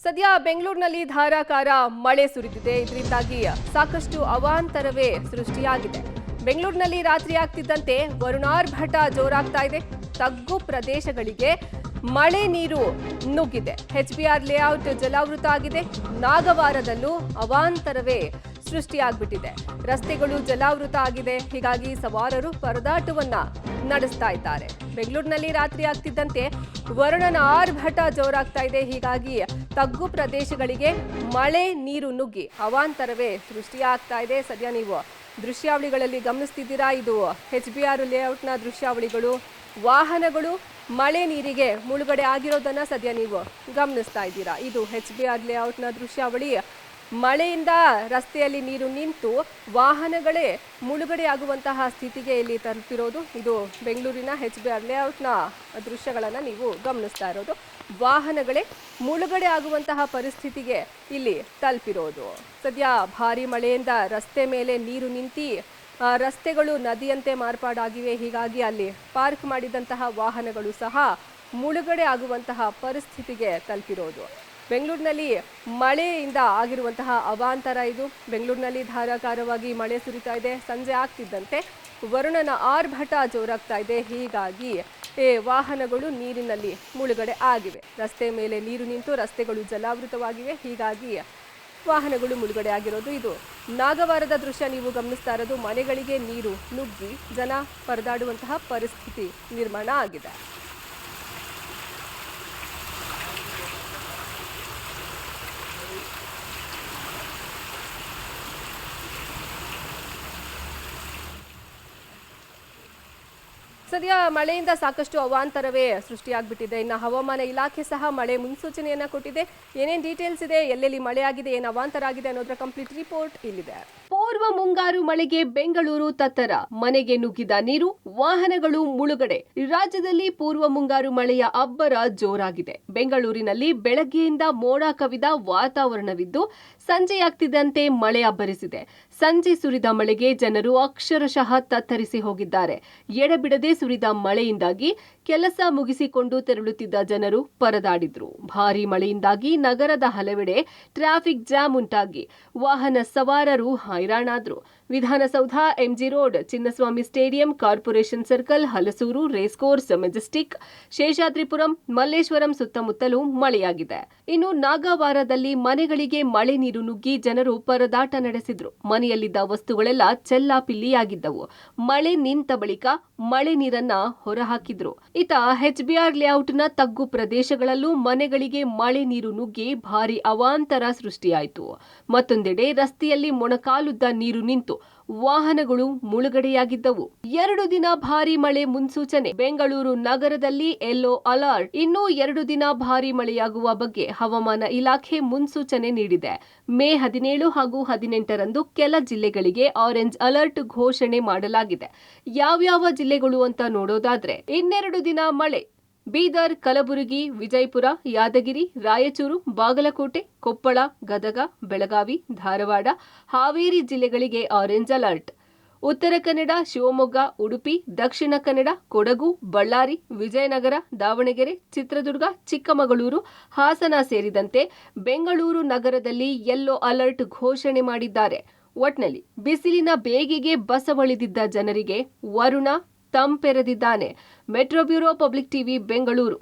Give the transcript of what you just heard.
ಸದ್ಯ ಬೆಂಗಳೂರಿನಲ್ಲಿ ಧಾರಾಕಾರ ಮಳೆ ಸುರಿದಿದೆ. ಇದರಿಂದಾಗಿ ಸಾಕಷ್ಟು ಅವಾಂತರವೇ ಸೃಷ್ಟಿಯಾಗಿದೆ. ಬೆಂಗಳೂರಿನಲ್ಲಿ ರಾತ್ರಿ ಆಗ್ತಿದ್ದಂತೆ ವರುಣಾರ್ಭಟ ಜೋರಾಗ್ತಾ ಇದೆ. ತಗ್ಗು ಪ್ರದೇಶಗಳಿಗೆ ಮಳೆ ನೀರು ನುಗ್ಗಿದೆ. ಎಚ್ಬಿಆರ್ ಲೇಔಟ್ ಜಲಾವೃತ ಆಗಿದೆ. ನಾಗವಾರದಲ್ಲೂ ಅವಾಂತರವೇ ಸೃಷ್ಟಿಯಾಗ್ಬಿಟ್ಟಿದೆ. ರಸ್ತೆಗಳು ಜಲಾವೃತ ಆಗಿದೆ. ಹೀಗಾಗಿ ಸವಾರರು ಪರದಾಟವನ್ನ ನಡೆಸ್ತಾ ಇದ್ದಾರೆ. ಬೆಂಗಳೂರಿನಲ್ಲಿ ರಾತ್ರಿ ಆಗ್ತಿದ್ದಂತೆ ವರುಣನ ಆರ್ಭಟ ಜೋರಾಗ್ತಾ ಇದೆ. ಹೀಗಾಗಿ ತಗ್ಗು ಪ್ರದೇಶಗಳಿಗೆ ಮಳೆ ನೀರು ನುಗ್ಗಿ ಅವಾಂತರವೇ ಸೃಷ್ಟಿಯಾಗ್ತಾ ಇದೆ. ಸದ್ಯ ನೀವು ದೃಶ್ಯಾವಳಿಗಳಲ್ಲಿ ಗಮನಿಸ್ತಿದ್ದೀರಾ. ಇದು ಎಚ್ಬಿಆರ್ ಲೇಔಟ್ನ ದೃಶ್ಯಾವಳಿಗಳು. ವಾಹನಗಳು ಮಳೆ ನೀರಿಗೆ ಮುಳುಗಡೆ ಆಗಿರೋದನ್ನ ಸದ್ಯ ನೀವು ಗಮನಿಸ್ತಾ ಇದ್ದೀರಾ. ಇದು ಎಚ್ಬಿಆರ್ ಲೇಔಟ್ನ ದೃಶ್ಯಾವಳಿ. ಮಳೆಯಿಂದ ರಸ್ತೆಯಲ್ಲಿ ನೀರು ನಿಂತು ವಾಹನಗಳೇ ಮುಳುಗಡೆ ಆಗುವಂತಹ ಸ್ಥಿತಿಗೆ ಇಲ್ಲಿ ತಲುಪಿರೋದು. ಇದು ಬೆಂಗಳೂರಿನ ಎಚ್ಬಿಆರ್ ಲೇಔಟ್ನ ದೃಶ್ಯಗಳನ್ನು ನೀವು ಗಮನಿಸ್ತಾ ಇರೋದು. ವಾಹನಗಳೇ ಮುಳುಗಡೆ ಆಗುವಂತಹ ಪರಿಸ್ಥಿತಿಗೆ ಇಲ್ಲಿ ತಲುಪಿರೋದು. ಸದ್ಯ ಭಾರಿ ಮಳೆಯಿಂದ ರಸ್ತೆ ಮೇಲೆ ನೀರು ನಿಂತು ರಸ್ತೆಗಳು ನದಿಯಂತೆ ಮಾರ್ಪಾಡಾಗಿವೆ. ಹೀಗಾಗಿ ಅಲ್ಲಿ ಪಾರ್ಕ್ ಮಾಡಿದಂತಹ ವಾಹನಗಳು ಸಹ ಮುಳುಗಡೆ ಆಗುವಂತಹ ಪರಿಸ್ಥಿತಿಗೆ ತಲುಪಿರೋದು. ಬೆಂಗಳೂರಿನಲ್ಲಿ ಮಳೆಯಿಂದ ಆಗಿರುವಂತಹ ಅವಾಂತರ ಇದು. ಬೆಂಗಳೂರಿನಲ್ಲಿ ಧಾರಾಕಾರವಾಗಿ ಮಳೆ ಸುರಿತಾ ಇದೆ. ಸಂಜೆ ಆಗ್ತಿದ್ದಂತೆ ವರುಣನ ಆರ್ಭಟ ಜೋರಾಗ್ತಾ ಇದೆ. ಹೀಗಾಗಿ ವಾಹನಗಳು ನೀರಿನಲ್ಲಿ ಮುಳುಗಡೆ ಆಗಿವೆ. ರಸ್ತೆ ಮೇಲೆ ನೀರು ನಿಂತು ರಸ್ತೆಗಳು ಜಲಾವೃತವಾಗಿವೆ. ಹೀಗಾಗಿ ವಾಹನಗಳು ಮುಳುಗಡೆ ಆಗಿರೋದು. ಇದು ನಾಗವಾರದ ದೃಶ್ಯ ನೀವು ಗಮನಿಸ್ತಾ ಇರೋದು. ಮನೆಗಳಿಗೆ ನೀರು ನುಗ್ಗಿ ಜನ ಪರದಾಡುವಂತಹ ಪರಿಸ್ಥಿತಿ ನಿರ್ಮಾಣ ಆಗಿದೆ. ಸದ್ಯ ಮಳೆಯಿಂದ ಸಾಕಷ್ಟು ಅವಾಂತರವೇ ಸೃಷ್ಟಿಯಾಗ್ಬಿಟ್ಟಿದೆ. ಇನ್ನು ಹವಾಮಾನ ಇಲಾಖೆ ಸಹ ಮಳೆ ಮುನ್ಸೂಚನೆಯನ್ನ ಕೊಟ್ಟಿದೆ. ಏನೇನು ಡೀಟೇಲ್ಸ್ ಇದೆ, ಎಲ್ಲೆಲ್ಲಿ ಮಳೆ ಆಗಿದೆ, ಏನು ಅವಾಂತರ ಆಗಿದೆ ಅನ್ನೋದರ ಕಂಪ್ಲೀಟ್ ರಿಪೋರ್ಟ್ ಇಲ್ಲಿದೆ. ಪೂರ್ವ ಮುಂಗಾರು ಮಳೆಗೆ ಬೆಂಗಳೂರು ತತ್ತರ. ಮನೆಗೆ ನುಗ್ಗಿದ ನೀರು, ವಾಹನಗಳು ಮುಳುಗಡೆ. ರಾಜ್ಯದಲ್ಲಿ ಪೂರ್ವ ಮುಂಗಾರು ಮಳೆಯ ಅಬ್ಬರ ಜೋರಾಗಿದೆ. ಬೆಂಗಳೂರಿನಲ್ಲಿ ಬೆಳಗ್ಗೆಯಿಂದ ಮೋಡ ಕವಿದ ವಾತಾವರಣವಿದ್ದು ಸಂಜೆಯಾಗ್ತಿದ್ದಂತೆ ಮಳೆ ಅಬ್ಬರಿಸಿದೆ. ಸಂಜೆ ಸುರಿದ ಮಳೆಗೆ ಜನರು ಅಕ್ಷರಶಃ ತತ್ತರಿಸಿ ಹೋಗಿದ್ದಾರೆ. ಎಡೆಬಿಡದೆ ಸುರಿದ ಮಳೆಯಿಂದಾಗಿ ಕೆಲಸ ಮುಗಿಸಿಕೊಂಡು ತೆರಳುತ್ತಿದ್ದ ಜನರು ಪರದಾಡಿದ್ರು. ಭಾರೀ ಮಳೆಯಿಂದಾಗಿ ನಗರದ ಹಲವೆಡೆ ಟ್ರಾಫಿಕ್ ಜಾಮ್ ಉಂಟಾಗಿ ವಾಹನ ಸವಾರರು ಹೈರಾಣಾದ್ರು. Vidhana Soudha, MG road, Chinnaswamy stadium, corporation circle, Halasuru, race course, Majestic, Seshadripuram, Malleshwaram ಸುತ್ತಮುತ್ತಲೂ ಮಳೆಯಾಗಿದೆ. ಇನ್ನು ನಾಗವಾರದಲ್ಲಿ ಮನೆಗಳಿಗೆ ಮಳೆ ನೀರು ನುಗ್ಗಿ ಜನರು ಪರದಾಟ ನಡೆಸಿದ್ರು. ಮನೆಯಲ್ಲಿದ್ದ ವಸ್ತುಗಳೆಲ್ಲ ಚೆಲ್ಲಾಪಿಲ್ಲಿಯಾಗಿದ್ದವು. ಮಳೆ ನಿಂತ ಬಳಿಕ ಮಳೆ ನೀರನ್ನ ಹೊರಹಾಕಿದ್ರು. ಇತ ಎಚ್ಬಿಆರ್ ಲೇಔಟ್ನ ತಗ್ಗು ಪ್ರದೇಶಗಳಲ್ಲೂ ಮನೆಗಳಿಗೆ ಮಳೆ ನೀರು ನುಗ್ಗಿ ಭಾರಿ ಅವಾಂತರ ಸೃಷ್ಟಿಯಾಯಿತು. ಮತ್ತೊಂದೆಡೆ ರಸ್ತೆಯಲ್ಲಿ ಮೊಣಕಾಲುದ್ದ ನೀರು ನಿಂತು ವಾಹನಗಳು ಮುಳುಗಡೆಯಾಗಿದ್ದವು. 2 ದಿನ ಭಾರಿ ಮಳೆ ಮುನ್ಸೂಚನೆ. ಬೆಂಗಳೂರು ನಗರದಲ್ಲಿ ಯೆಲ್ಲೋ ಅಲರ್ಟ್. ಇನ್ನೂ 2 ದಿನ ಭಾರಿ ಮಳೆಯಾಗುವ ಬಗ್ಗೆ ಹವಾಮಾನ ಇಲಾಖೆ ಮುನ್ಸೂಚನೆ ನೀಡಿದೆ. ಮೇ 17 ಹಾಗೂ 18ರಂದು ಕೆಲ ಜಿಲ್ಲೆಗಳಿಗೆ ಆರೆಂಜ್ ಅಲರ್ಟ್ ಘೋಷಣೆ ಮಾಡಲಾಗಿದೆ. ಯಾವ್ಯಾವ ಜಿಲ್ಲೆಗಳು ಅಂತ ನೋಡೋದಾದ್ರೆ, 2 ದಿನ ಮಳೆ. ಬೀದರ್, ಕಲಬುರಗಿ, ವಿಜಯಪುರ, ಯಾದಗಿರಿ, ರಾಯಚೂರು, ಬಾಗಲಕೋಟೆ, ಕೊಪ್ಪಳ, ಗದಗ, ಬೆಳಗಾವಿ, ಧಾರವಾಡ, ಹಾವೇರಿ ಜಿಲ್ಲೆಗಳಿಗೆ ಆರೆಂಜ್ ಅಲರ್ಟ್. ಉತ್ತರ ಕನ್ನಡ, ಶಿವಮೊಗ್ಗ, ಉಡುಪಿ, ದಕ್ಷಿಣ ಕನ್ನಡ, ಕೊಡಗು, ಬಳ್ಳಾರಿ, ವಿಜಯನಗರ, ದಾವಣಗೆರೆ, ಚಿತ್ರದುರ್ಗ, ಚಿಕ್ಕಮಗಳೂರು, ಹಾಸನ ಸೇರಿದಂತೆ ಬೆಂಗಳೂರು ನಗರದಲ್ಲಿ ಯೆಲ್ಲೋ ಅಲರ್ಟ್ ಘೋಷಣೆ ಮಾಡಿದ್ದಾರೆ. ಒಟ್ನಲ್ಲಿ ಬಿಸಿಲಿನ ಬೇಗೆಗೆ ಬಸವಳಿದಿದ್ದ ಜನರಿಗೆ ವರುಣ ತಂಪೆರೆದಿದ್ದಾನೆ. Metro bureau, public TV, Bengaluru.